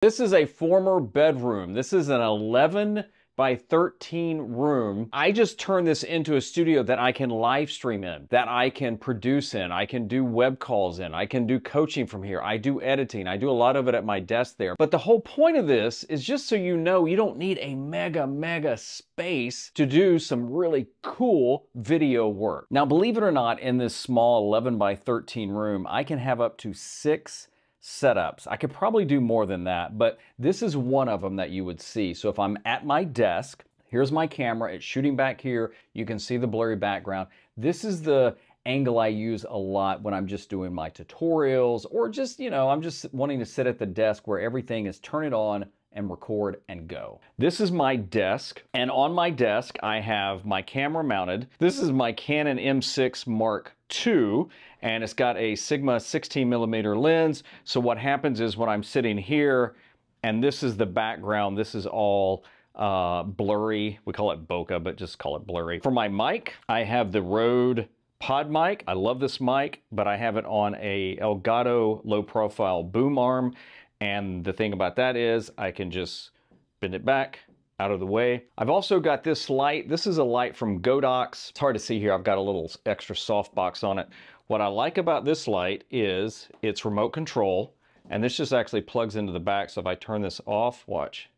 This is a former bedroom. This is an 11 by 13 room. I just turned this into a studio that I can live stream in, that I can produce in, I can do web calls in, I can do coaching from here, I do editing, I do a lot of it at my desk there. But the whole point of this is just so you know, you don't need a mega space to do some really cool video work. Now, believe it or not, in this small 11 by 13 room, I can have up to 6 setups. I could probably do more than that, but this is one of them that you would see. So if I'm at my desk, here's my camera, it's shooting back here, you can see the blurry background. This is the angle I use a lot when I'm just doing my tutorials, or just, you know, I'm just wanting to sit at the desk where everything is turn it on and record and go. This is my desk, and on my desk I have my camera mounted. This is my Canon M6 Mark II, and it's got a Sigma 16mm lens. So what happens is when I'm sitting here, and this is the background, this is all blurry. We call it bokeh, but just call it blurry. For my mic, I have the Rode Pod mic. I love this mic, but I have it on a Elgato low profile boom arm. And the thing about that is I can just bend it back out of the way. I've also got this light. This is a light from Godox. It's hard to see here. I've got a little extra softbox on it. What I like about this light is it's remote control, and this just actually plugs into the back. So if I turn this off, watch,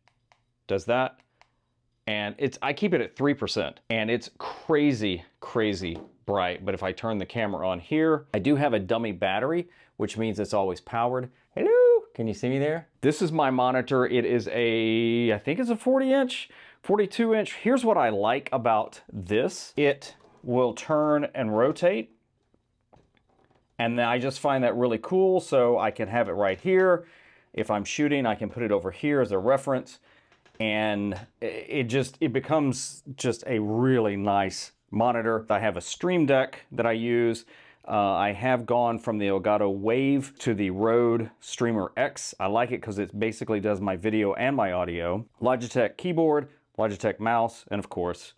does that. And I keep it at 3%, and it's crazy bright. But if I turn the camera on here, I do have a dummy battery, which means it's always powered. Hello, can you see me there? This is my monitor. It is I think it's a 40-inch, 42-inch. Here's what I like about this. It will turn and rotate, and I just find that really cool. So I can have it right here. If I'm shooting, I can put it over here as a reference, and it becomes just a really nice monitor. I have a Stream Deck that I use. I have gone from the Elgato Wave to the Rode Streamer X. I like it because it basically does my video and my audio. Logitech keyboard, Logitech mouse, and of course,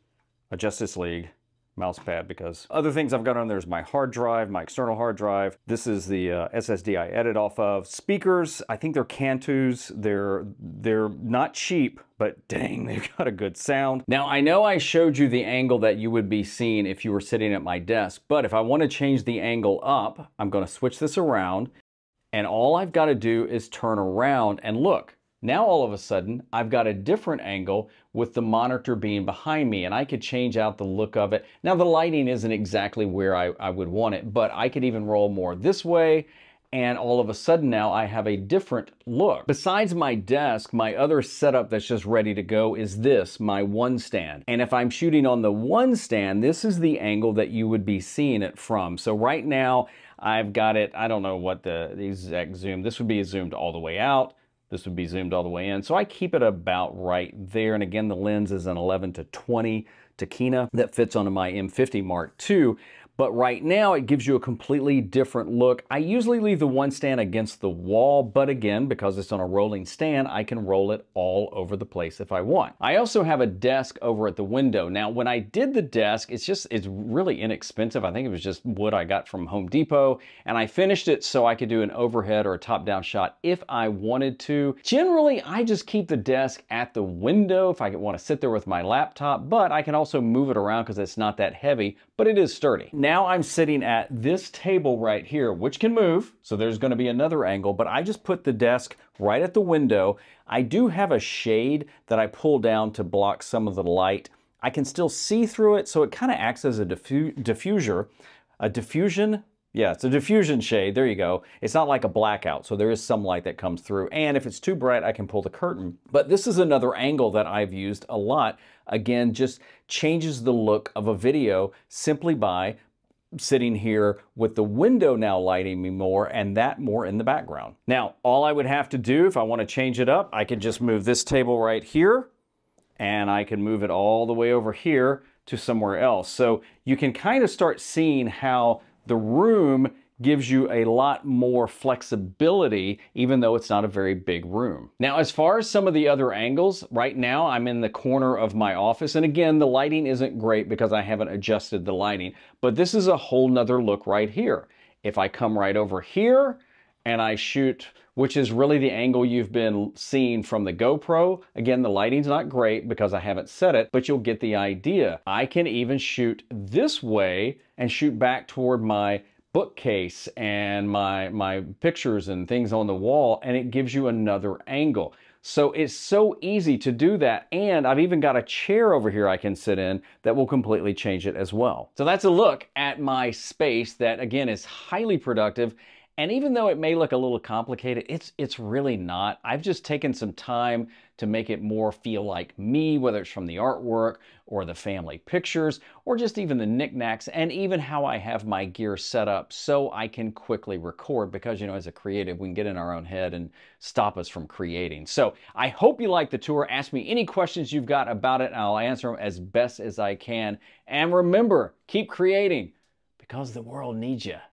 a Justice League mouse pad, because other things I've got on there is my hard drive, my external hard drive. This is the SSD I edit off of. Speakers, I think they're Cantus. They're not cheap, but dang, they've got a good sound. Now, I know I showed you the angle that you would be seeing if you were sitting at my desk, but if I want to change the angle up, I'm going to switch this around, and all I've got to do is turn around and look. Now all of a sudden, I've got a different angle with the monitor being behind me, and I could change out the look of it. Now the lighting isn't exactly where I would want it, but I could even roll more this way, and all of a sudden now I have a different look. Besides my desk, my other setup that's just ready to go is this, my one stand. And if I'm shooting on the one stand, this is the angle that you would be seeing it from. So right now, I've got it, I don't know what the exact zoom, this would be zoomed all the way out. This would be zoomed all the way in. So I keep it about right there. And again, the lens is an 11-20 Tachina that fits onto my M50 Mark II. But right now it gives you a completely different look. I usually leave the one stand against the wall, but again, because it's on a rolling stand, I can roll it all over the place if I want. I also have a desk over at the window. Now, when I did the desk, it's really inexpensive. I think it was just wood I got from Home Depot, and I finished it so I could do an overhead or a top-down shot if I wanted to. Generally, I just keep the desk at the window if I want to sit there with my laptop, but I can also move it around because it's not that heavy, but it is sturdy. Now I'm sitting at this table right here, which can move, so there's going to be another angle, but I just put the desk right at the window. I do have a shade that I pull down to block some of the light. I can still see through it, so it kind of acts as a diffusion. Yeah, it's a diffusion shade. There you go. It's not like a blackout, so there is some light that comes through. And if it's too bright, I can pull the curtain. But this is another angle that I've used a lot. Again, just changes the look of a video simply by sitting here with the window now lighting me more and that more in the background. Now, all I would have to do if I want to change it up, I could just move this table right here, and I can move it all the way over here to somewhere else. So you can kind of start seeing how the room gives you a lot more flexibility, even though it's not a very big room. Now, as far as some of the other angles, right now I'm in the corner of my office. And again, the lighting isn't great because I haven't adjusted the lighting, but this is a whole nother look right here. If I come right over here and I shoot, which is really the angle you've been seeing from the GoPro. Again, the lighting's not great because I haven't set it, but you'll get the idea. I can even shoot this way and shoot back toward my bookcase and my pictures and things on the wall, and it gives you another angle. So it's so easy to do that, and I've even got a chair over here I can sit in that will completely change it as well. So that's a look at my space that, again, is highly productive. And even though it may look a little complicated, it's really not. I've just taken some time to make it more feel like me, whether it's from the artwork or the family pictures, or just even the knickknacks, and even how I have my gear set up so I can quickly record, because, you know, as a creative, we can get in our own head and stop us from creating. So I hope you like the tour. Ask me any questions you've got about it, and I'll answer them as best as I can. And remember, keep creating, because the world needs you.